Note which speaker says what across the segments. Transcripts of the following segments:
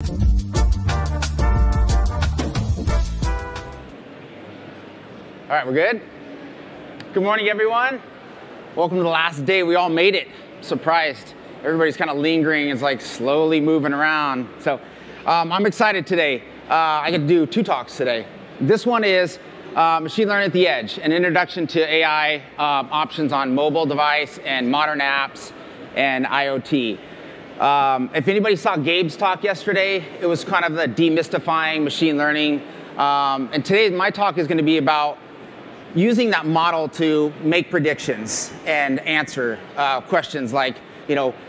Speaker 1: All right, we're good? Good morning, everyone. Welcome to the last day. We all made it. Surprised. Everybody's kind of lingering. It's like slowly moving around. So I'm excited today. I get to do two talks today. This one is Machine Learning at the Edge, an introduction to AI options on mobile device and modern apps and IoT. If anybody saw Gabe's talk yesterday, it was kind of the demystifying machine learning. And today my talk is going to be about using that model to make predictions and answer questions like,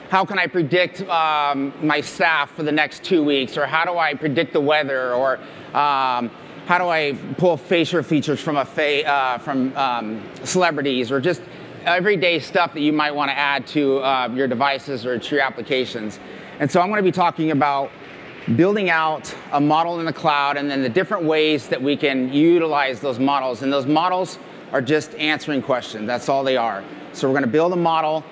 Speaker 1: how can I predict my staff for the next 2 weeks? Or how do I predict the weather? Or how do I pull facial features from celebrities? Or just everyday stuff that you might want to add to your devices or to your applications. And so I'm going to be talking about building out a model in the cloud and then the different ways that we can utilize those models. And those models are just answering questions. That's all they are. So we're going to build a model,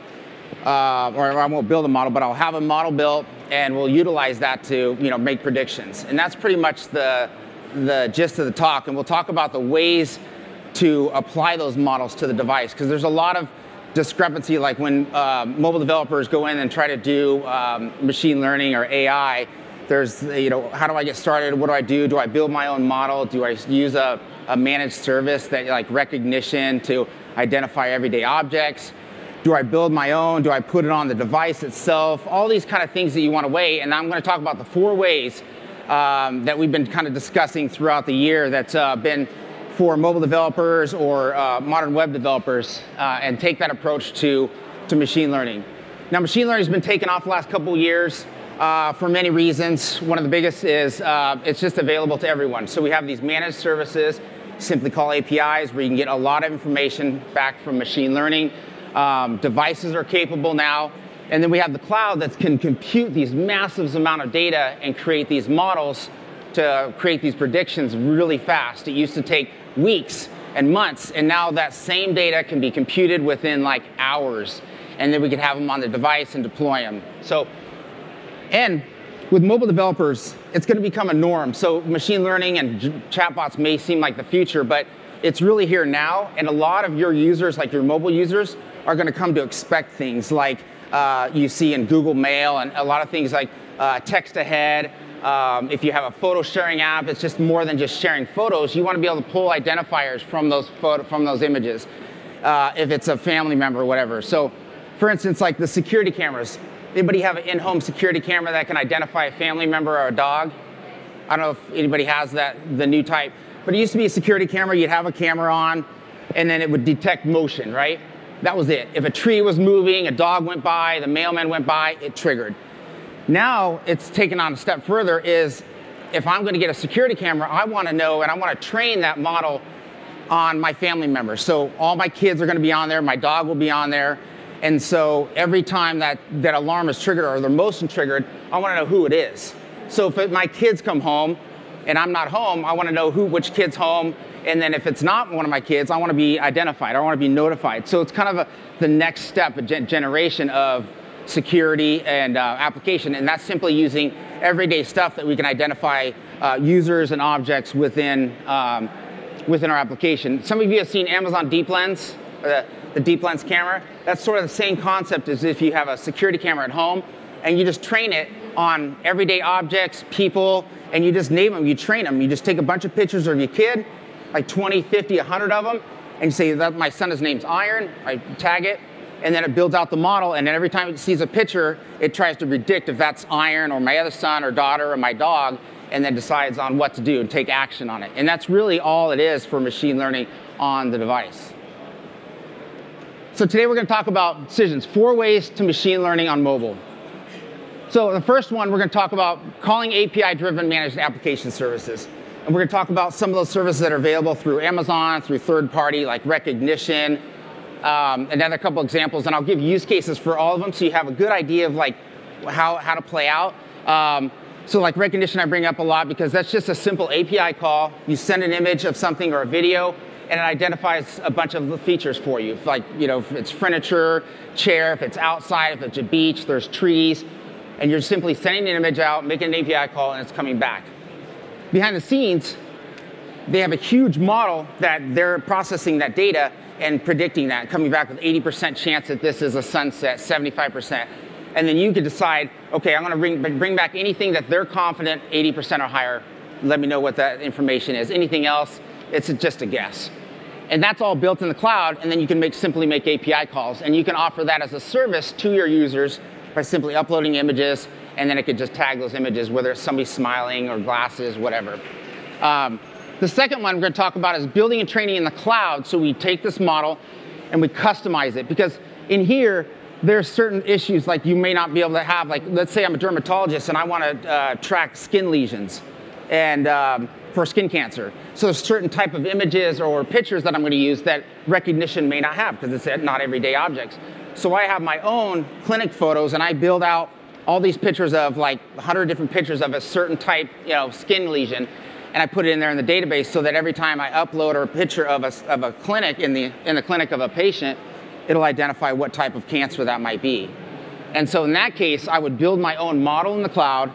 Speaker 1: or I won't build a model, but I'll have a model built and we'll utilize that to make predictions. And that's pretty much the gist of the talk. And we'll talk about the ways to apply those models to the device, because there's a lot of discrepancy, like when mobile developers go in and try to do machine learning or AI. There's, how do I get started? What do I do? Do I build my own model? Do I use a managed service that like recognition to identify everyday objects? Do I build my own? Do I put it on the device itself? All these kind of things that you want to weigh. And I'm going to talk about the 4 ways that we've been kind of discussing throughout the year that's been for mobile developers or modern web developers, and take that approach to machine learning. Now, machine learning has been taken off the last couple of years. For many reasons. One of the biggest is it's just available to everyone. So we have these managed services, simply called APIs, where you can get a lot of information back from machine learning. Devices are capable now. And then we have the cloud that can compute these massive amount of data and create these models to create these predictions really fast. It used to take weeks and months, and now that same data can be computed within like hours. And then we can have them on the device and deploy them. And with mobile developers, it's going to become a norm. So machine learning and chatbots may seem like the future, but it's really here now. And a lot of your users, like your mobile users, are going to come to expect things like you see in Google Mail, and a lot of things like text ahead. If you have a photo sharing app, it's just more than just sharing photos. You want to be able to pull identifiers from those images, if it's a family member or whatever. So, for instance, like the security cameras. Anybody have an in-home security camera that can identify a family member or a dog? I don't know if anybody has that, the new type. But it used to be a security camera. You'd have a camera on, and then it would detect motion, right? That was it. If a tree was moving, a dog went by, the mailman went by, it triggered. Now, it's taken on a step further is, if I'm going to get a security camera, I want to know, and I want to train that model on my family members. So all my kids are going to be on there. My dog will be on there. And so every time that alarm is triggered or the motion triggered, I want to know who it is. So if my kids come home and I'm not home, I want to know which kid's home. And then if it's not one of my kids, I want to be identified. I want to be notified. So it's kind of the next step, a generation of security and application. And that's simply using everyday stuff that we can identify users and objects within our application. Some of you have seen Amazon Deep Lens, the Deep Lens camera. That's sort of the same concept as if you have a security camera at home and you just train it on everyday objects, people, and you just name them, you train them. You just take a bunch of pictures of your kid, like 20, 50, 100 of them, and you say, that my son's name's Iron, I tag it, and then it builds out the model, and then every time it sees a picture, it tries to predict if that's Iron or my other son or daughter or my dog, and then decides on what to do and take action on it. And that's really all it is for machine learning on the device. So today we're going to talk about decisions, 4 ways to machine learning on mobile. So the first one, we're going to talk about calling API-driven managed application services. And we're going to talk about some of those services that are available through Amazon, through third-party like Recognition, another couple examples. And I'll give use cases for all of them so you have a good idea of like how to play out. So like Recognition I bring up a lot because that's just a simple API call. You send an image of something or a video, and it identifies a bunch of the features for you. Like, if it's furniture, chair, if it's outside, if it's a beach, there's trees. and you're simply sending an image out, making an API call, and it's coming back. Behind the scenes, they have a huge model that they're processing that data and predicting that, coming back with 80% chance that this is a sunset, 75%. And then you could decide, okay, I'm going to bring back anything that they're confident 80% or higher. Let me know what that information is. Anything else, it's just a guess. And that's all built in the cloud, and then you can simply make API calls. And you can offer that as a service to your users by simply uploading images, and then it could just tag those images, whether it's somebody smiling or glasses, whatever. The second one we're going to talk about is building and training in the cloud. So we take this model and we customize it, because in here, there's certain issues like you may not be able to have, like let's say I'm a dermatologist and I want to track skin lesions and for skin cancer. So there's certain type of images or pictures that I'm going to use that recognition may not have, because it's not everyday objects. So I have my own clinic photos, and I build out all these pictures of like 100 different pictures of a certain type, skin lesion, and I put it in there in the database so that every time I upload a picture of a clinic in the clinic of a patient, it'll identify what type of cancer that might be. And so in that case, I would build my own model in the cloud,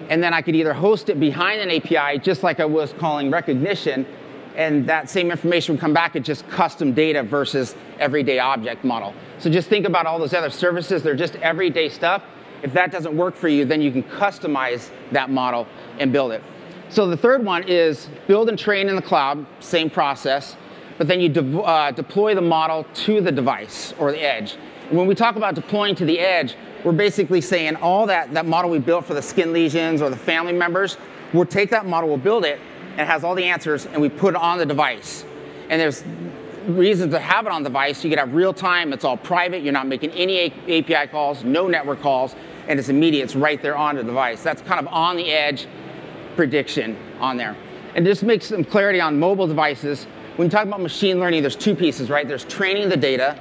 Speaker 1: and then I could either host it behind an API, just like I was calling recognition, and that same information would come back as just custom data versus everyday object model. So just think about all those other services. They're just everyday stuff. If that doesn't work for you, then you can customize that model and build it. So the third one is build and train in the cloud, same process, but then you deploy the model to the device or the edge. And when we talk about deploying to the edge, we're basically saying all that model we built for the skin lesions or the family members, we'll take that model, we'll build it, and it has all the answers, and we put it on the device. And there's reasons to have it on the device. You could have real time, it's all private, you're not making any API calls, no network calls, and it's immediate, it's right there on the device. That's kind of on the edge prediction on there. And just make some clarity on mobile devices. When you talk about machine learning, there's two pieces, right? There's training the data,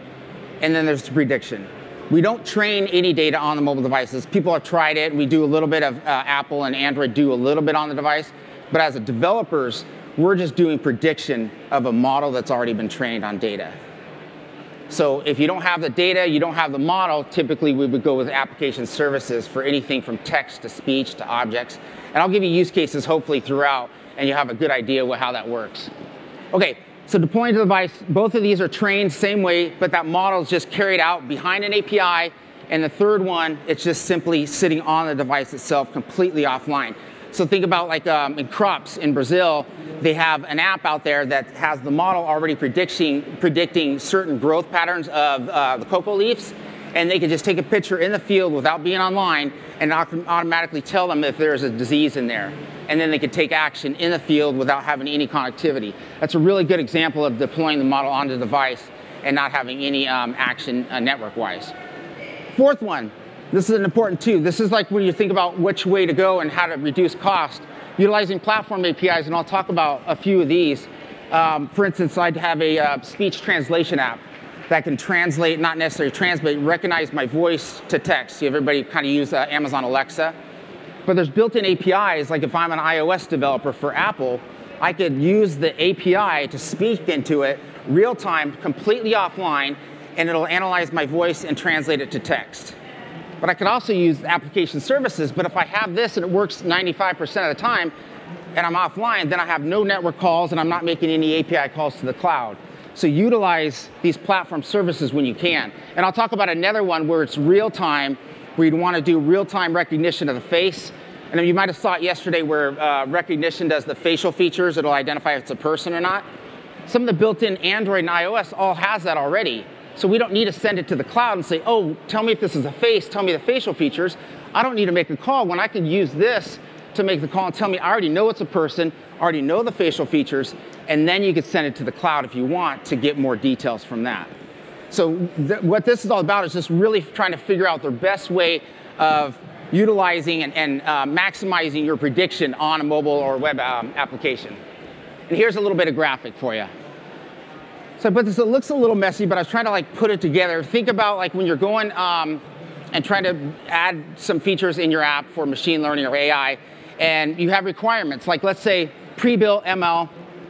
Speaker 1: and then there's the prediction. We don't train any data on the mobile devices. People have tried it. We do a little bit of Apple and Android do a little bit on the device. But as developers, we're just doing prediction of a model that's already been trained on data. So if you don't have the data, you don't have the model, typically we would go with application services for anything from text to speech to objects. And I'll give you use cases hopefully throughout, and you have a good idea how that works. Okay, so deploying to the device, both of these are trained same way, but that model is just carried out behind an API. And the third one, it's just simply sitting on the device itself, completely offline. So think about like in crops in Brazil, they have an app out there that has the model already predicting certain growth patterns of the cocoa leaves, and they can just take a picture in the field without being online and automatically tell them if there's a disease in there. And then they can take action in the field without having any connectivity. That's a really good example of deploying the model onto the device and not having any action network-wise. Fourth one. This is an important too. This is like when you think about which way to go and how to reduce cost, utilizing platform APIs, and I'll talk about a few of these. For instance, I'd have a speech translation app that can translate, not necessarily translate, recognize my voice to text. Everybody kind of use Amazon Alexa. But there's built-in APIs, like if I'm an iOS developer for Apple, I could use the API to speak into it real-time, completely offline, and it'll analyze my voice and translate it to text. But I could also use application services, but if I have this and it works 95% of the time, and I'm offline, then I have no network calls and I'm not making any API calls to the cloud. So utilize these platform services when you can. And I'll talk about another one where it's real time, where you'd want to do real-time recognition of the face. And you might have saw it yesterday where recognition does the facial features. It'll identify if it's a person or not. Some of the built-in Android and iOS all has that already. So we don't need to send it to the cloud and say, oh, tell me if this is a face, tell me the facial features. I don't need to make a call when I can use this to make the call and tell me I already know it's a person, I already know the facial features, and then you could send it to the cloud if you want to get more details from that. So what this is all about is just really trying to figure out the best way of utilizing and maximizing your prediction on a mobile or web application. And here's a little bit of graphic for you. So I put this, it looks a little messy, but I was trying to like put it together. Think about like when you're going and trying to add some features in your app for machine learning or AI, and you have requirements, like let's say pre-built ML,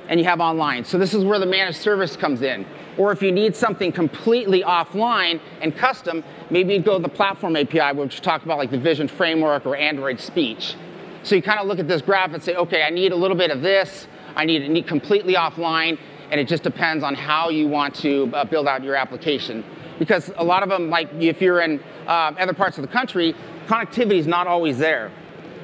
Speaker 1: and you have online. So this is where the managed service comes in. Or if you need something completely offline and custom, maybe you go to the platform API, which we talked about, like the Vision Framework or Android Speech. So you kind of look at this graph and say, okay, I need a little bit of this, I need completely offline, and it just depends on how you want to build out your application. Because a lot of them, like if you're in other parts of the country, connectivity is not always there.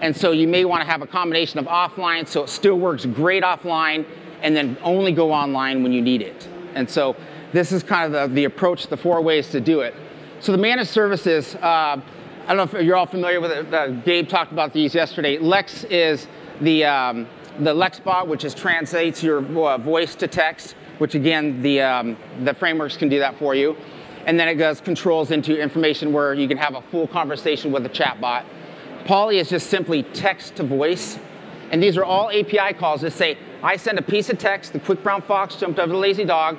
Speaker 1: And so you may want to have a combination of offline, so it still works great offline, and then only go online when you need it. And so this is kind of the approach, the 4 ways to do it. So the managed services, I don't know if you're all familiar with it. Gabe talked about these yesterday. Lex is the Lexbot, which translates your voice to text, which again, the frameworks can do that for you. And then it goes controls into information where you can have a full conversation with a chatbot. Poly is just simply text to voice. And these are all API calls that say, I send a piece of text, the quick brown fox jumped over the lazy dog,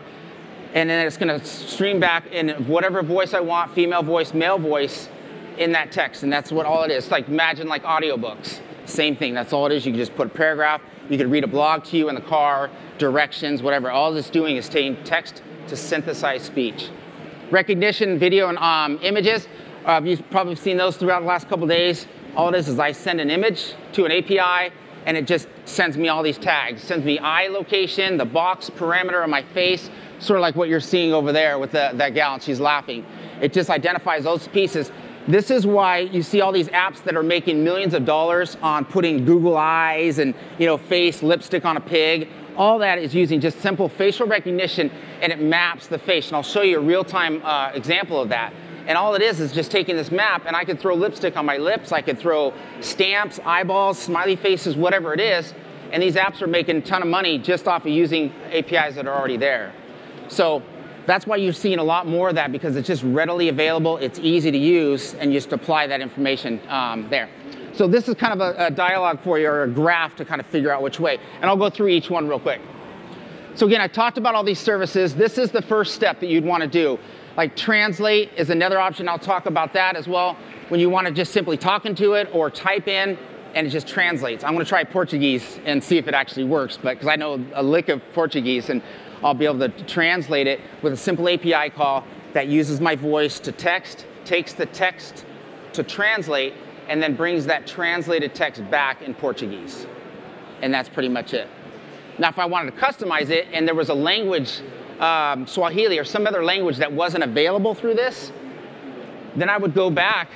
Speaker 1: and then it's going to stream back in whatever voice I want, female voice, male voice, in that text. And that's what all it is. Like, imagine like audiobooks. Same thing, that's all it is. You can just put a paragraph, you could read a blog to you in the car, directions, whatever. All it's doing is taking text to synthesize speech. Recognition, video, and images. You've probably seen those throughout the last couple days. All it is I send an image to an API, and it just sends me all these tags. It sends me eye location, the box parameter of my face, sort of like what you're seeing over there with that gal, and she's laughing. It just identifies those pieces. This is why you see all these apps that are making millions of dollars on putting Google eyes and face, lipstick on a pig. All that is using just simple facial recognition, and it maps the face. And I'll show you a real-time example of that. And all it is just taking this map, and I could throw lipstick on my lips, I could throw stamps, eyeballs, smiley faces, whatever it is, and these apps are making a ton of money just off of using APIs that are already there. So that's why you're seeing a lot more of that, because it's just readily available, it's easy to use, and you just apply that information there. So this is kind of a dialogue for you, or a graph to kind of figure out which way. And I'll go through each one real quick. So again, I talked about all these services. This is the first step that you'd want to do. Like translate is another option. I'll talk about that as well. When you want to just simply talk into it or type in and it just translates. I'm going to try Portuguese and see if it actually works, but because I know a lick of Portuguese, and I'll be able to translate it with a simple API call that uses my voice to text, takes the text to translate, and then brings that translated text back in Portuguese. And that's pretty much it. Now, if I wanted to customize it and there was a language, Swahili or some other language that wasn't available through this, then I would go back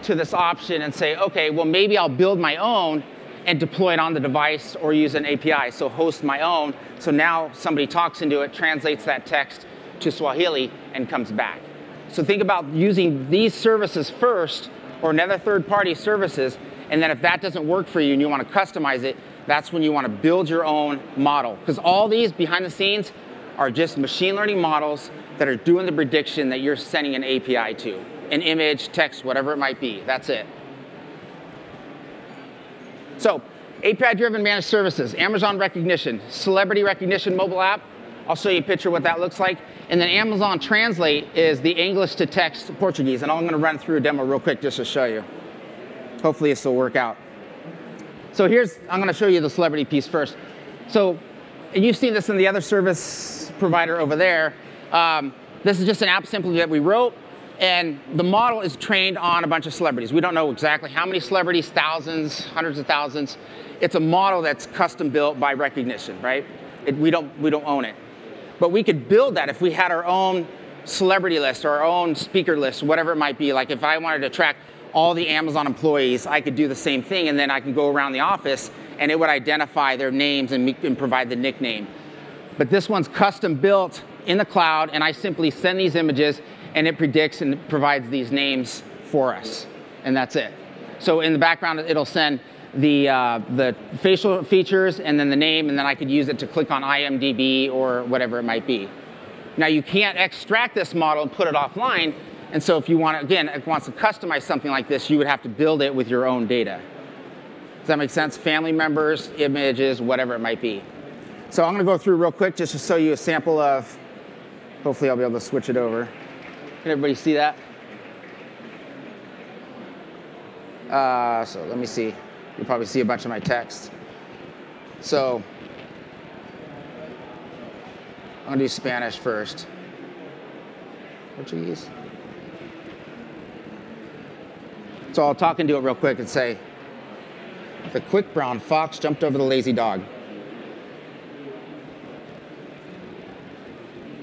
Speaker 1: to this option and say, okay, well, maybe I'll build my own and deploy it on the device or use an API, so host my own. So now somebody talks into it, translates that text to Swahili, and comes back. So think about using these services first, or another third-party services, and then if that doesn't work for you and you want to customize it, that's when you want to build your own model. Because all these behind the scenes are just machine learning models that are doing the prediction that you're sending an API to. An image, text, whatever it might be. That's it. So, API-driven managed services, Amazon Recognition, Celebrity Recognition mobile app. I'll show you a picture of what that looks like. And then Amazon Translate is the English to text Portuguese. And I'm going to run through a demo real quick just to show you. Hopefully this will work out. So I'm going to show you the celebrity piece first. So you've seen this in the other service provider over there. This is just an app simply that we wrote. And the model is trained on a bunch of celebrities. We don't know exactly how many celebrities, thousands, hundreds of thousands. It's a model that's custom built by Recognition, right? We don't own it. But we could build that if we had our own celebrity list or our own speaker list, whatever it might be. Like if I wanted to track all the Amazon employees, I could do the same thing, and then I can go around the office and it would identify their names and provide the nickname. But this one's custom built in the cloud, and I simply send these images and it predicts and provides these names for us, and that's it. So in the background, it'll send the facial features and then the name, and then I could use it to click on IMDb or whatever it might be. Now you can't extract this model and put it offline, and so if you want to, again, if you want to customize something like this, you would have to build it with your own data. Does that make sense? Family members, images, whatever it might be. So I'm going to go through real quick just to show you a sample of, hopefully I'll be able to switch it over. Can everybody see that? So let me see. You'll probably see a bunch of my text. So I'm gonna do Spanish first. Portuguese. So I'll talk into it real quick and say, the quick brown fox jumped over the lazy dog.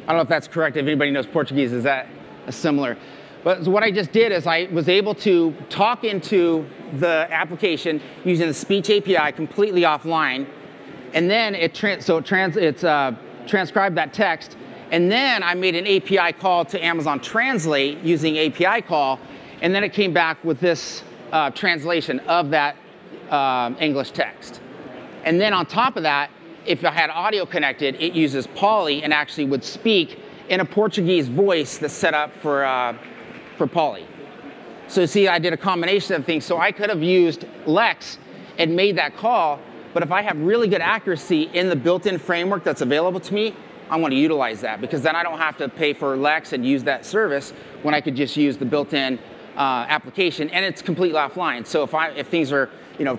Speaker 1: I don't know if that's correct. If anybody knows Portuguese, is that similar? But what I just did is I was able to talk into the application using the speech API completely offline, and then it transcribed that text, and then I made an API call to Amazon Translate using API call, and then it came back with this translation of that English text. And then on top of that, if I had audio connected, it uses Poly and actually would speak in a Portuguese voice that's set up for Poly. So you see, I did a combination of things. So I could have used Lex and made that call, but if I have really good accuracy in the built-in framework that's available to me, I want to utilize that, because then I don't have to pay for Lex and use that service when I could just use the built-in application, and it's completely offline. So if things are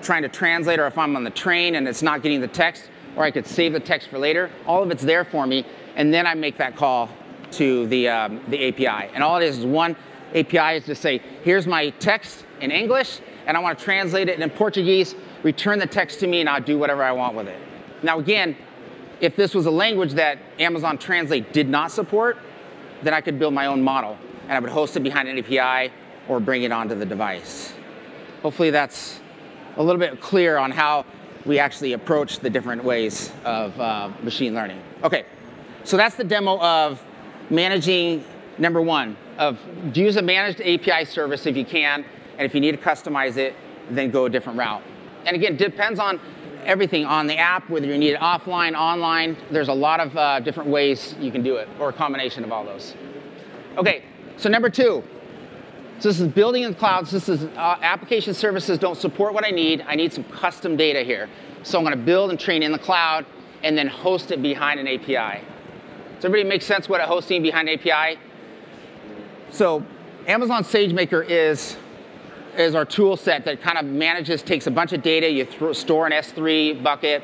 Speaker 1: trying to translate, or if I'm on the train and it's not getting the text, or I could save the text for later, all of it's there for me, and then I make that call to the API. And all it is one API is to say, here's my text in English, and I want to translate it in Portuguese, return the text to me, and I'll do whatever I want with it. Now again, if this was a language that Amazon Translate did not support, then I could build my own model, and I would host it behind an API or bring it onto the device. Hopefully that's a little bit clear on how we actually approach the different ways of machine learning. Okay, so that's the demo of managing, number one, of use a managed API service if you can, and if you need to customize it, then go a different route. And again, it depends on everything on the app, whether you need it offline, online. There's a lot of different ways you can do it, or a combination of all those. Okay, so number two. So this is building in the cloud. So this is application services don't support what I need. I need some custom data here. So I'm going to build and train in the cloud and then host it behind an API. Does everybody make sense what a hosting behind API? So Amazon SageMaker is our tool set that kind of manages, takes a bunch of data, you store an S3 bucket,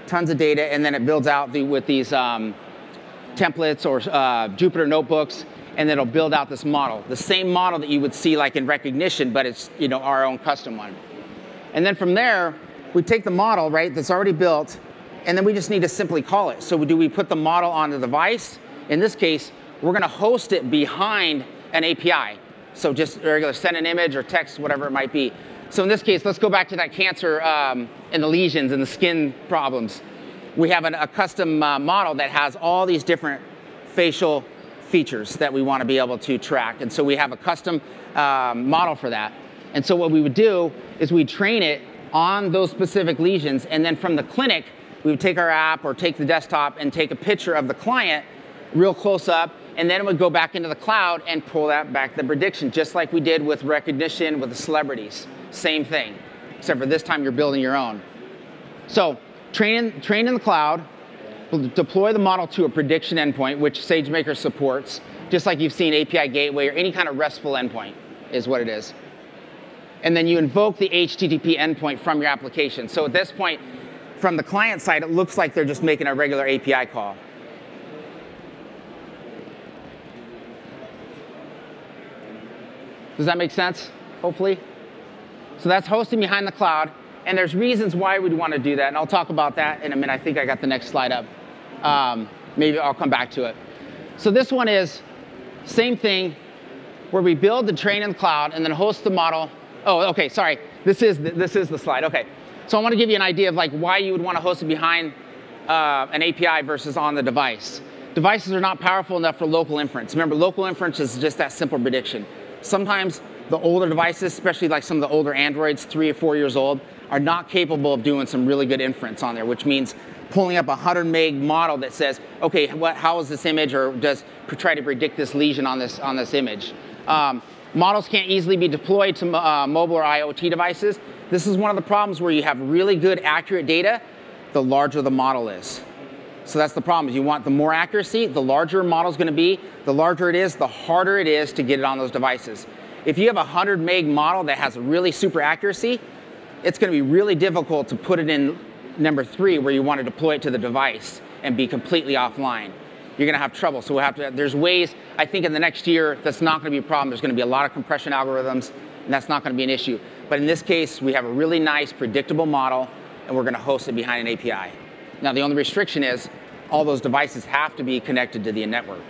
Speaker 1: tons of data, and then it builds out with these templates or Jupyter notebooks, and then it'll build out this model, the same model that you would see like in Recognition, but it's our own custom one. And then from there, we take the model, right, that's already built, and then we just need to simply call it. So do we put the model on the device? In this case, we're going to host it behind an API. So just regular send an image or text, whatever it might be. So in this case, let's go back to that cancer and the lesions and the skin problems. We have a custom model that has all these different facial features that we want to be able to track. And so we have a custom model for that. And so what we would do is we'd train it on those specific lesions, and then from the clinic, we would take our app or take the desktop and take a picture of the client real close up, and then it would go back into the cloud and pull that back the prediction, just like we did with Recognition with the celebrities. Same thing, except for this time you're building your own. So train in the cloud, deploy the model to a prediction endpoint, which SageMaker supports, just like you've seen API Gateway or any kind of RESTful endpoint is what it is. And then you invoke the HTTP endpoint from your application. So at this point, from the client side, it looks like they're just making a regular API call. Does that make sense, hopefully? So that's hosting behind the cloud, and there's reasons why we'd want to do that, and I'll talk about that in a minute. I think I got the next slide up. Maybe I'll come back to it. So this one is same thing, where we build the train in the cloud and then host the model. Oh, okay, sorry. This is the slide. Okay. So I want to give you an idea of like why you would want to host it behind an API versus on the device. Devices are not powerful enough for local inference. Remember, local inference is just that simple prediction. Sometimes the older devices, especially like some of the older Androids, 3 or 4 years old, are not capable of doing some really good inference on there, which means pulling up a 100 meg model that says, okay, how is this image, or does try to predict this lesion on this image. Models can't easily be deployed to mobile or IoT devices. This is one of the problems where you have really good accurate data, the larger the model is. So that's the problem. You want the more accuracy, the larger a model is going to be. The larger it is, the harder it is to get it on those devices. If you have a 100 meg model that has really super accuracy, it's going to be really difficult to put it in number 3 where you want to deploy it to the device and be completely offline. you're going to have trouble. So there's ways, I think in the next year, that's not going to be a problem. There's going to be a lot of compression algorithms, and that's not going to be an issue. But in this case, we have a really nice, predictable model, and we're going to host it behind an API. Now, the only restriction is all those devices have to be connected to the network.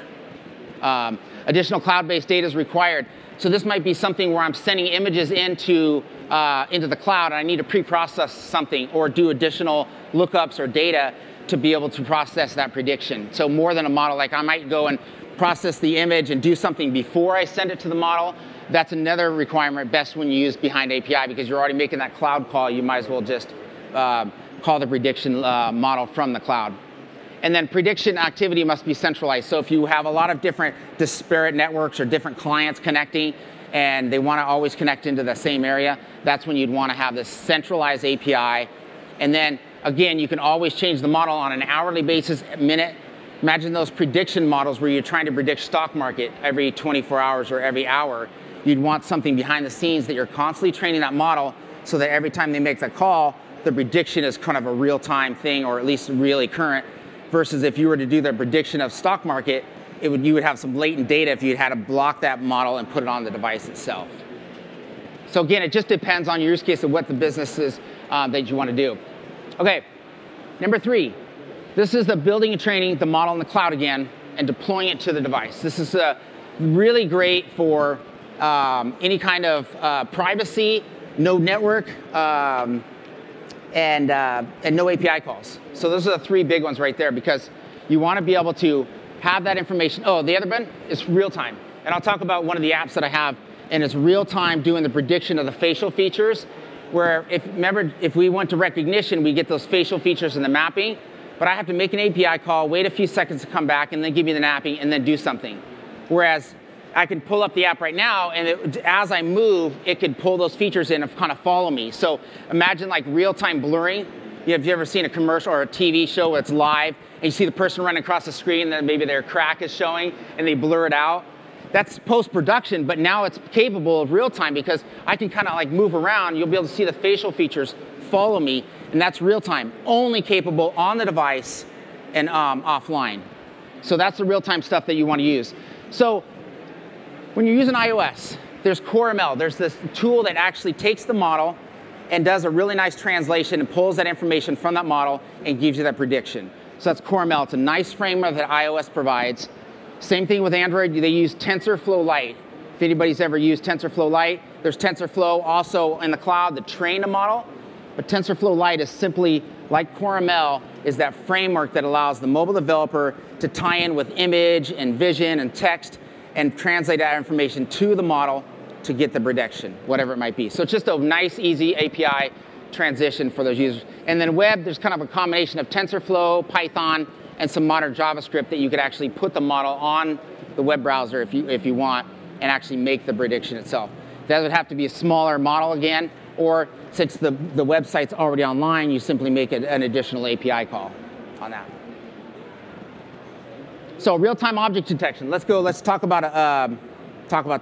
Speaker 1: Additional cloud-based data is required. So this might be something where I'm sending images into the cloud, and I need to pre-process something or do additional lookups or data to be able to process that prediction. So more than a model, like I might go and process the image and do something before I send it to the model. That's another requirement, best when you use behind API, because you're already making that cloud call. You might as well just call the prediction model from the cloud. And then prediction activity must be centralized. So if you have a lot of different disparate networks or different clients connecting, and they want to always connect into the same area, that's when you'd want to have this centralized API. And then, again, you can always change the model on an hourly basis, minute. Imagine those prediction models where you're trying to predict stock market every 24 hours or every hour. You'd want something behind the scenes that you're constantly training that model so that every time they make the call, the prediction is kind of a real-time thing, or at least really current. Versus if you were to do the prediction of stock market, you would have some latent data if you had to block that model and put it on the device itself. So again, it just depends on your use case of what the business is that you want to do. Okay, number 3. This is the building and training the model in the cloud again and deploying it to the device. This is really great for any kind of privacy, no network, and no API calls. So those are the 3 big ones right there, because you want to be able to have that information. Oh, the other one is real time. And I'll talk about one of the apps that I have, and it's real time doing the prediction of the facial features, where remember, if we went to recognition, we get those facial features in the mapping, but I have to make an API call, wait a few seconds to come back, and then give you the mapping, and then do something. Whereas I can pull up the app right now, and as I move, it could pull those features in and kind of follow me. So imagine like real-time blurring. Have you ever seen a commercial or a TV show where it's live, and you see the person running across the screen, and then maybe their crack is showing, and they blur it out? That's post-production, but now it's capable of real-time, because I can kind of like move around. You'll be able to see the facial features follow me, and that's real-time, only capable on the device and offline. So that's the real-time stuff that you want to use. So when you're using iOS, there's Core ML. There's this tool that actually takes the model and does a really nice translation and pulls that information from that model and gives you that prediction. So that's Core ML. It's a nice framework that iOS provides. Same thing with Android. They use TensorFlow Lite. If anybody's ever used TensorFlow Lite, there's TensorFlow also in the cloud that train a model. But TensorFlow Lite is simply, like Core ML, is that framework that allows the mobile developer to tie in with image and vision and text and translate that information to the model to get the prediction, whatever it might be. So it's just a nice, easy API transition for those users. And then web, there's kind of a combination of TensorFlow, Python, and some modern JavaScript that you could actually put the model on the web browser if you want, and actually make the prediction itself. That would have to be a smaller model again, or since the website's already online, you simply make an additional API call on that. So real-time object detection. Let's talk about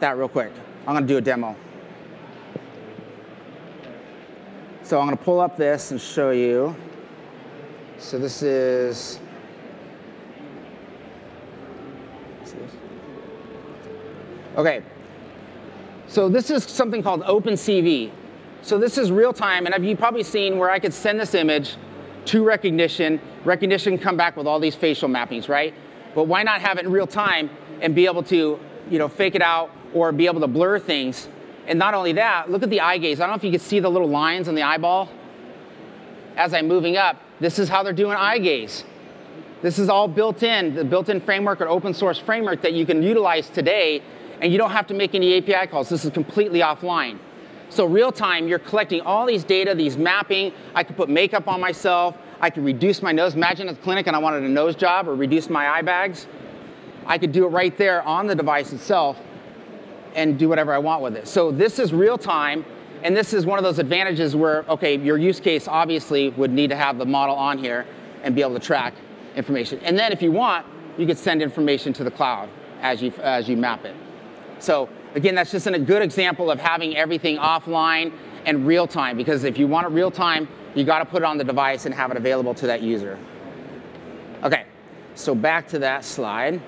Speaker 1: that real quick. I'm going to do a demo. So I'm going to pull up this and show you. So this is. Okay. So this is something called OpenCV. So this is real time, and you've probably seen where I could send this image to recognition. Recognition come back with all these facial mappings, right? But why not have it in real time and be able to, fake it out or be able to blur things? And not only that, look at the eye gaze. I don't know if you can see the little lines on the eyeball. As I'm moving up, this is how they're doing eye gaze. This is all built in, the built-in framework or open source framework that you can utilize today, and you don't have to make any API calls. This is completely offline. So real time, you're collecting all these data, these mapping. I could put makeup on myself. I could reduce my nose. Imagine at the clinic and I wanted a nose job or reduce my eye bags. I could do it right there on the device itself and do whatever I want with it. So this is real time, and this is one of those advantages where, okay, your use case obviously would need to have the model on here and be able to track information. And then if you want, you could send information to the cloud as you map it. So again, that's just a good example of having everything offline and real time, because if you want it real time, you got to put it on the device and have it available to that user. Okay, So back to that slide.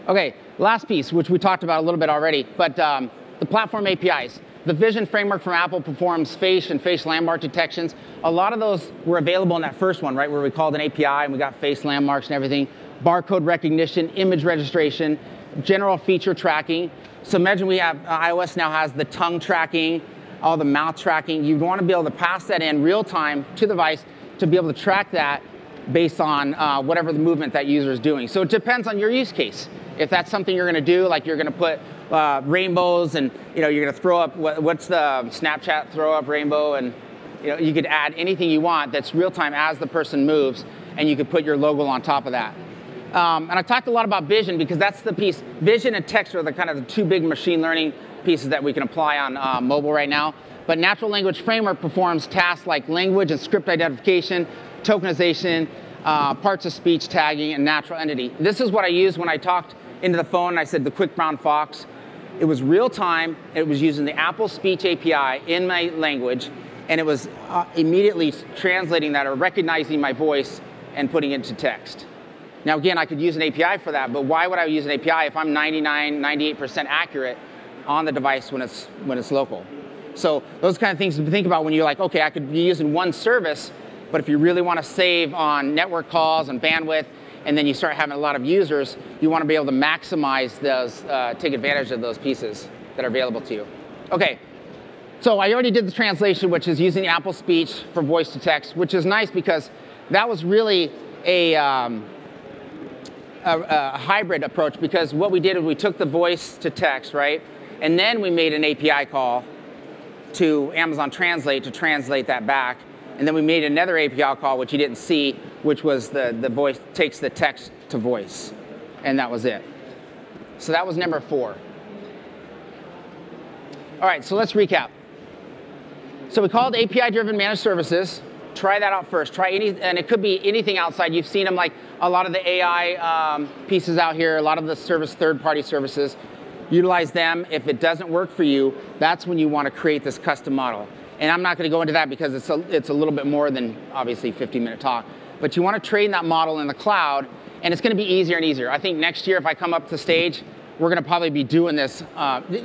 Speaker 1: Okay, last piece, which we talked about a little bit already, but the platform APIs. The Vision framework from Apple performs face and face landmark detections. A lot of those were available in that first one, right, where we called an API and we got face landmarks and everything. Barcode recognition, image registration, general feature tracking. So imagine we have, iOS now has the tongue tracking, all the mouth tracking. You'd want to be able to pass that in real time to the device to be able to track that based on whatever the movement that user is doing. So it depends on your use case. If that's something you're going to do, like you're going to put rainbows and you're going to throw up, what's the Snapchat throw up rainbow, and you could add anything you want that's real time as the person moves, and you could put your logo on top of that. And I talked a lot about vision because that's the piece. Vision and text are the kind of the two big machine learning pieces that we can apply on mobile right now. But natural language framework performs tasks like language and script identification, tokenization, parts of speech tagging, and natural entity. This is what I used when I talked into the phone and I said the quick brown fox. It was real time. It was using the Apple Speech API in my language, and it was immediately translating that or recognizing my voice and putting it into text. Now again, I could use an API for that, but why would I use an API if I'm 99, 98% accurate on the device when it's local? So those kind of things to think about when you're like, okay, I could be using one service, but if you really want to save on network calls and bandwidth, and then you start having a lot of users, you want to be able to maximize those, take advantage of those pieces that are available to you. Okay, so I already did the translation, which is using Apple Speech for voice to text, which is nice because that was really a hybrid approach, because what we did is we took the voice to text, right? And then we made an API call to Amazon Translate to translate that back. And then we made another API call, which you didn't see, which was the voice takes the text to voice. And that was it. So that was number 4. All right, so let's recap. So we called API-driven managed services. Try that out first. Try any, and it could be anything outside. You've seen them, like a lot of the AI pieces out here, a lot of the third-party services. Utilize them. If it doesn't work for you, that's when you want to create this custom model. And I'm not going to go into that because it's a little bit more than, obviously, 15-minute talk. But you want to train that model in the cloud, and it's going to be easier and easier. I think next year, if I come up to stage, we're going to probably be doing this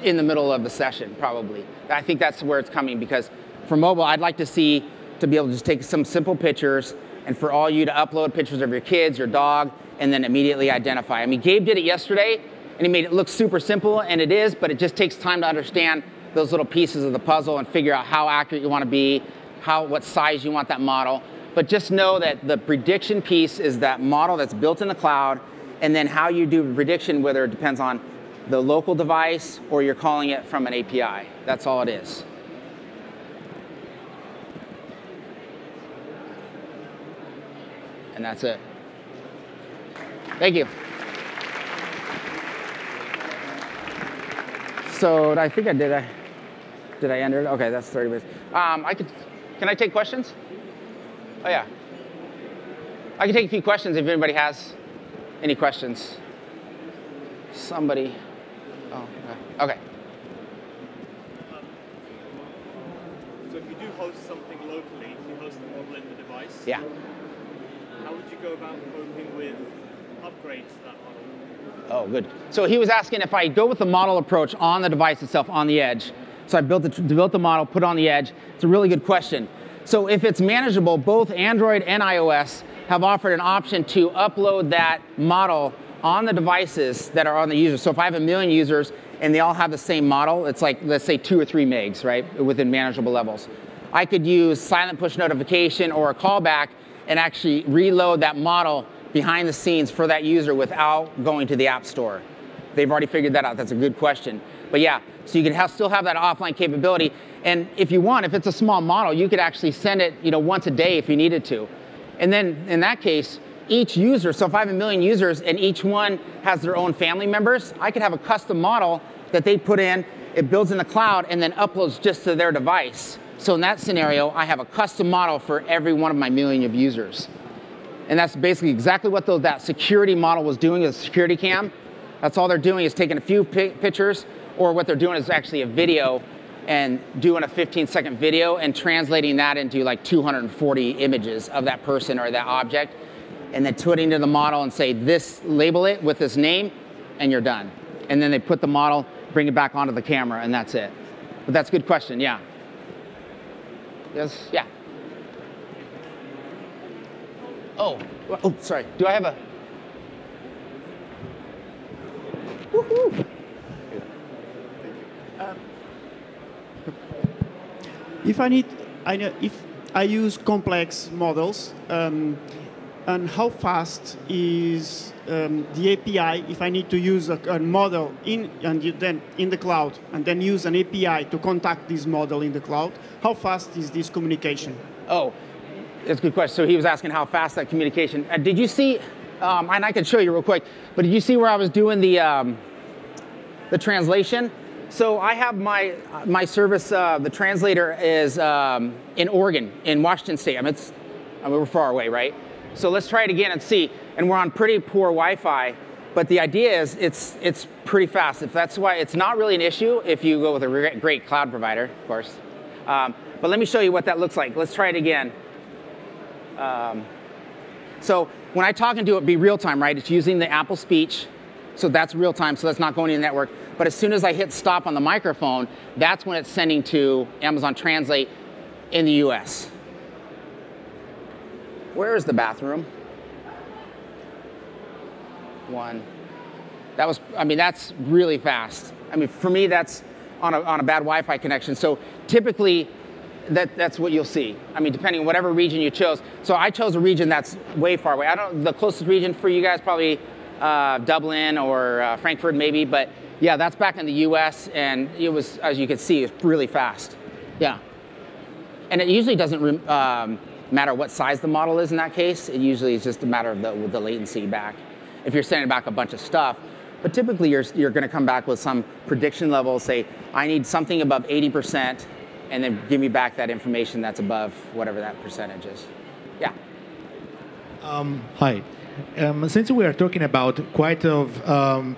Speaker 1: in the middle of the session, probably. I think that's where it's coming, because for mobile, I'd like to see to be able to just take some simple pictures, and for all you to upload pictures of your kids, your dog, and then immediately identify. I mean, Gabe did it yesterday, and he made it look super simple, and it is, but it just takes time to understand those little pieces of the puzzle and figure out how accurate you want to be, what size you want that model. But just know that the prediction piece is that model that's built in the cloud, and then how you do prediction, whether it depends on the local device or you're calling it from an API. That's all it is. And that's it. Thank you. So I think I did. Did I enter it? Okay, that's 30 minutes. Can I take questions? Oh yeah. I can take a few questions if anybody has any questions. Somebody. Oh, okay.
Speaker 2: So if you do host something locally, if you host the model in the device,
Speaker 1: yeah.
Speaker 2: How would you go about coping with upgrades to that model?
Speaker 1: Oh, good. So he was asking if I go with the model approach on the device itself, on the edge. So I built the model, put it on the edge. It's a really good question. So if it's manageable, both Android and iOS have offered an option to upload that model on the devices that are on the user. So if I have 1 million users and they all have the same model, it's like, let's say 2 or 3 megs, right, within manageable levels. I could use silent push notification or a callback and actually reload that model behind the scenes for that user without going to the App Store. They've already figured that out. That's a good question. But yeah, so you can still have that offline capability. And if you want, if it's a small model, you could actually send it once a day if you needed to. And then in that case, each user, so if I have 1 million users and each one has their own family members, I could have a custom model that they put in, it builds in the cloud, and then uploads just to their device. So in that scenario, I have a custom model for every one of my 1 million of users. And that's basically exactly what that security model was doing, is security cam. That's all they're doing, is taking a few pictures, or what they're doing is actually a video, and doing a 15-second video and translating that into like 240 images of that person or that object, and then putting it into the model and say, this, label it with this name, and you're done. And then they put the model, bring it back onto the camera, and that's it. But that's a good question, yeah. Yes, yeah. Oh, sorry. Do I have a? Woohoo!
Speaker 3: If I use complex models, and how fast is the API if I need to use a model then in the cloud and then use an API to contact this model in the cloud? How fast is this communication?
Speaker 1: Oh, that's a good question. So he was asking how fast that communication. Did you see? And I can show you real quick. But did you see where I was doing the translation? So I have my service. The translator is in Oregon, in Washington State. I mean, we're far away, right? So let's try it again and see. And we're on pretty poor Wi-Fi, but the idea is it's pretty fast. If that's why it's not really an issue if you go with a great cloud provider, of course. But let me show you what that looks like. Let's try it again. So when I talk into it, it'd be real time, right? It's using the Apple speech. So that's real time, so that's not going to the network. But as soon as I hit stop on the microphone, that's when it's sending to Amazon Translate in the US. Where is the bathroom? One. That was, I mean, that's really fast. I mean, for me, that's on a bad Wi-Fi connection. So typically, that's what you'll see. I mean, depending on whatever region you chose. So I chose a region that's way far away. The closest region for you guys probably Dublin or Frankfurt maybe, but yeah, that's back in the US, and it was, as you can see, it's really fast. Yeah. And it usually doesn't matter what size the model is in that case. It usually is just a matter of the latency back. If you're sending back a bunch of stuff, but typically you're going to come back with some prediction level, say, I need something above 80%, and then give me back that information that's above whatever that percentage is. Yeah.
Speaker 4: Hi. Since we are talking about quite of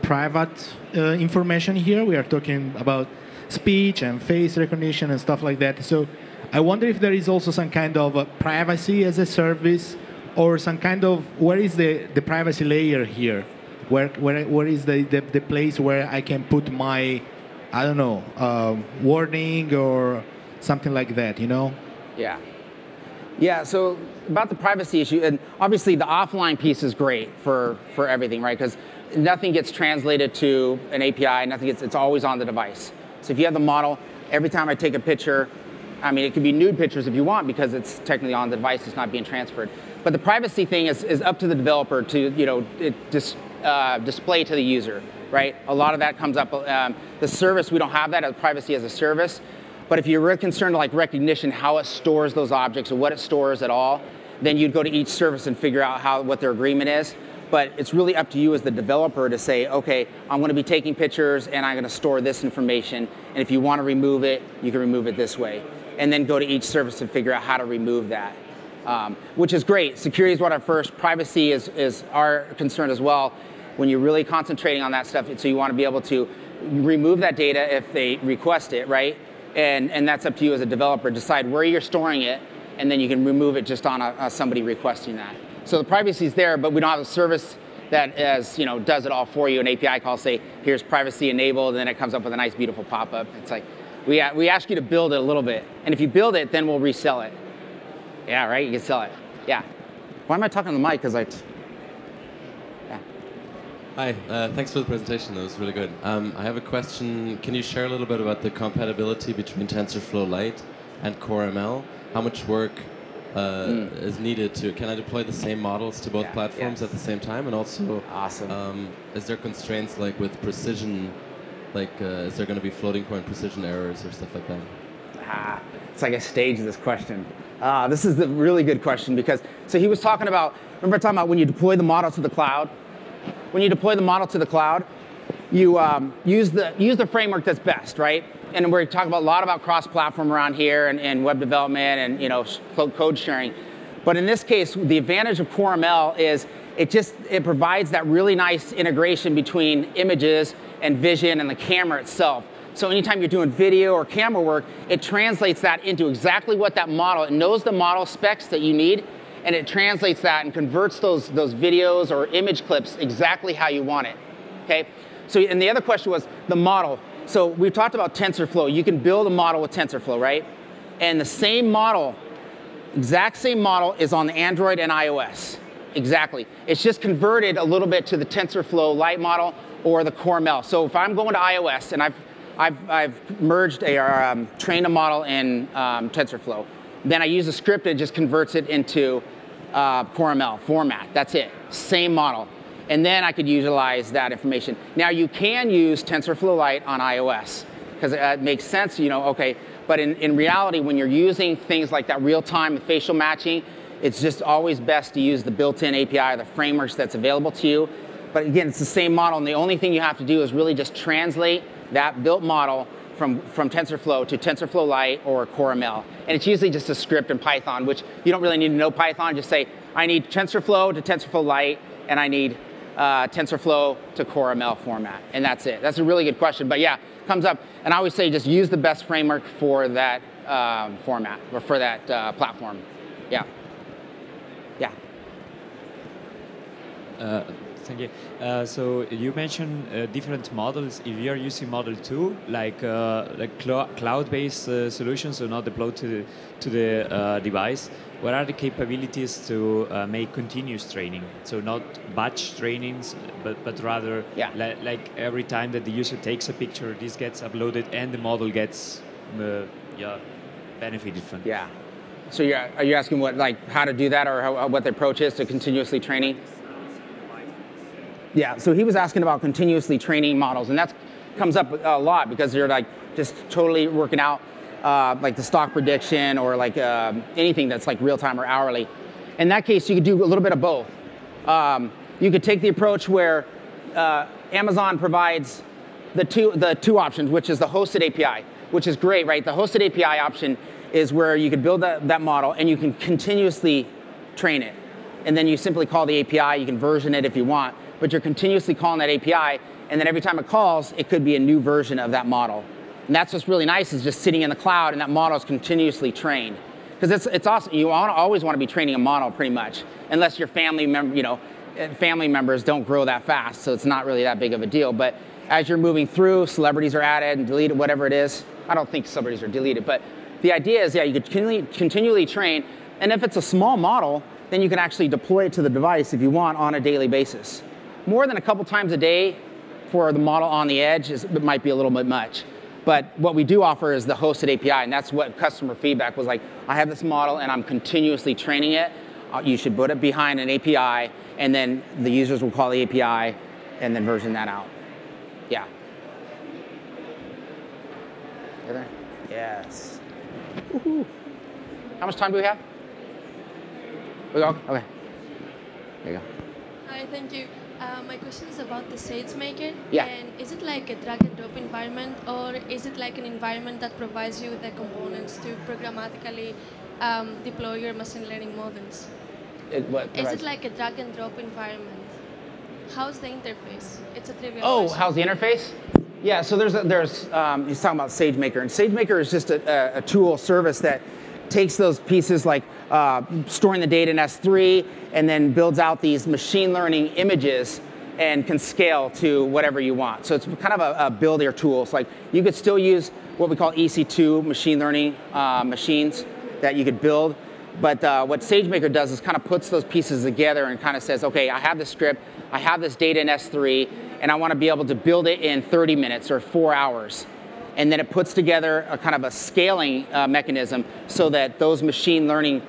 Speaker 4: private information here, we are talking about speech and face recognition and stuff like that. So I wonder if there is also some kind of privacy as a service, or some kind of, where is the privacy layer here? Where is the place where I can put my, I don't know, warning or something like that, you know?
Speaker 1: Yeah. Yeah, so about the privacy issue, and obviously the offline piece is great for everything, right? Because nothing gets translated to an API, it's always on the device. So if you have the model, every time I take a picture, I mean, it could be nude pictures if you want, because it's technically on the device, it's not being transferred. But the privacy thing is up to the developer to, you know, display to the user, right? A lot of that comes up. The service, we don't have that as privacy as a service. But if you're really concerned like recognition, how it stores those objects or what it stores at all, then you'd go to each service and figure out what their agreement is. But it's really up to you as the developer to say, okay, I'm going to be taking pictures and I'm going to store this information. And if you want to remove it, you can remove it this way. And then go to each service and figure out how to remove that, which is great. Security is what our first. Privacy is our concern as well when you're really concentrating on that stuff. So you want to be able to remove that data if they request it, right? And that's up to you as a developer. Decide where you're storing it, and then you can remove it just on somebody requesting that. So the privacy is there, but we don't have a service that does it all for you. An API call, say, here's privacy enabled, and then it comes up with a nice, beautiful pop-up. It's like, we ask you to build it a little bit. And if you build it, then we'll resell it. Yeah, right? You can sell it. Yeah. Why am I talking to the mic? Because yeah.
Speaker 5: Hi, thanks for the presentation. That was really good. I have a question. Can you share a little bit about the compatibility between TensorFlow Lite and CoreML? How much work is needed can I deploy the same models to both platforms at the same time? And also,
Speaker 1: awesome.
Speaker 5: Is there constraints like with precision? Like, is there going to be floating point precision errors or stuff like that?
Speaker 1: It's like I staged this question. This is a really good question because, so he was talking about, remember talking about when you deploy the model to the cloud? When you deploy the model to the cloud, you use the framework that's best, right? And we're talking a lot about cross-platform around here and web development and code sharing. But in this case, the advantage of CoreML is it provides that really nice integration between images and vision and the camera itself. So anytime you're doing video or camera work, it translates that into exactly what that model, it knows the model specs that you need, and it translates that and converts those videos or image clips exactly how you want it, okay? So, and the other question was the model. So we talked about TensorFlow. You can build a model with TensorFlow, right? And the same model, exact same model is on the Android and iOS, exactly. It's just converted a little bit to the TensorFlow Lite model or the Core ML. So if I'm going to iOS and I've merged trained a model in TensorFlow. Then I use a script that just converts it into Core ML format. That's it, same model. And then I could utilize that information. Now you can use TensorFlow Lite on iOS because it makes sense, you know, okay. But in reality, when you're using things like that real-time facial matching, it's just always best to use the built-in API, the frameworks that's available to you. But again, it's the same model, and the only thing you have to do is really just translate that built model from TensorFlow to TensorFlow Lite or Core ML. And it's usually just a script in Python, which you don't really need to know Python. Just say, I need TensorFlow to TensorFlow Lite, and I need TensorFlow to Core ML format. And that's it. That's a really good question. But yeah, comes up. And I always say just use the best framework for that format, or for that platform. Yeah. Yeah.
Speaker 6: Thank you. So you mentioned different models. If you are using model 2, like cloud-based solutions, so not deployed to the device, what are the capabilities to make continuous training? So not batch trainings, but rather like every time that the user takes a picture, this gets uploaded and the model gets benefited from it.
Speaker 1: Yeah. So are you asking how to do that, or what the approach is to continuously training? Yeah, so he was asking about continuously training models, and that comes up a lot because they're like just totally working out like the stock prediction or like anything that's like real time or hourly. In that case, you could do a little bit of both. You could take the approach where Amazon provides the two options, which is the hosted API, which is great, right? The hosted API option is where you could build that model and you can continuously train it. And then you simply call the API, you can version it if you want, but you're continuously calling that API, and then every time it calls, it could be a new version of that model. And that's what's really nice, is just sitting in the cloud and that model is continuously trained. Because it's awesome. You always want to be training a model pretty much, unless your family members don't grow that fast, so it's not really that big of a deal. But as you're moving through, celebrities are added and deleted, whatever it is. I don't think celebrities are deleted, but the idea is, you could continually train, and if it's a small model, then you can actually deploy it to the device if you want on a daily basis. More than a couple times a day for the model on the edge it might be a little bit much. But what we do offer is the hosted API, and that's what customer feedback was like. I have this model and I'm continuously training it. You should put it behind an API, and then the users will call the API and then version that out. Yeah. You there? Yes. Woohoo. How much time do we have? We go? Okay. There you go.
Speaker 7: Hi, thank you. My question is about the SageMaker.
Speaker 1: Yeah.
Speaker 7: And is it like a drag and drop environment, or is it like an environment that provides you with the components to programmatically deploy your machine learning models? Is it like a drag and drop environment? How's the interface? It's a trivial question.
Speaker 1: How's the interface? Yeah, so he's talking about SageMaker, and SageMaker is just a tool service that takes those pieces like storing the data in S3 and then builds out these machine learning images and can scale to whatever you want. So it's kind of a builder tool. It's like you could still use what we call EC2 machine learning machines that you could build. But what SageMaker does is kind of puts those pieces together and kind of says, okay, I have this script, I have this data in S3, and I want to be able to build it in 30 minutes or 4 hours. And then it puts together a kind of a scaling mechanism so that those machine learning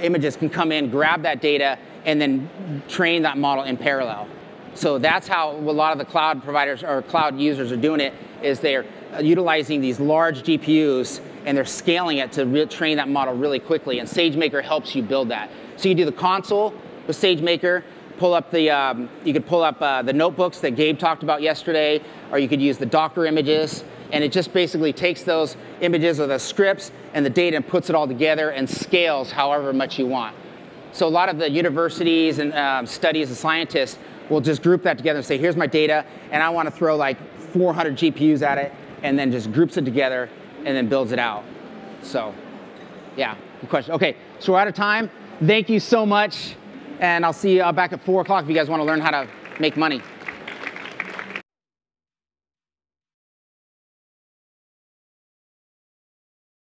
Speaker 1: images can come in, grab that data, and then train that model in parallel. So that's how a lot of the cloud providers or cloud users are doing it, is they're utilizing these large GPUs and they're scaling it to train that model really quickly. And SageMaker helps you build that. So you do the console with SageMaker, pull up you could pull up the notebooks that Gabe talked about yesterday, or you could use the Docker images. And it just basically takes those images or the scripts and the data and puts it all together and scales however much you want. So a lot of the universities and studies and scientists will just group that together and say, here's my data, and I want to throw like 400 GPUs at it. and then just groups it together and then builds it out. So yeah, good question. Okay, so we're out of time. Thank you so much, and I'll see you back at 4 o'clock if you guys want to learn how to make money.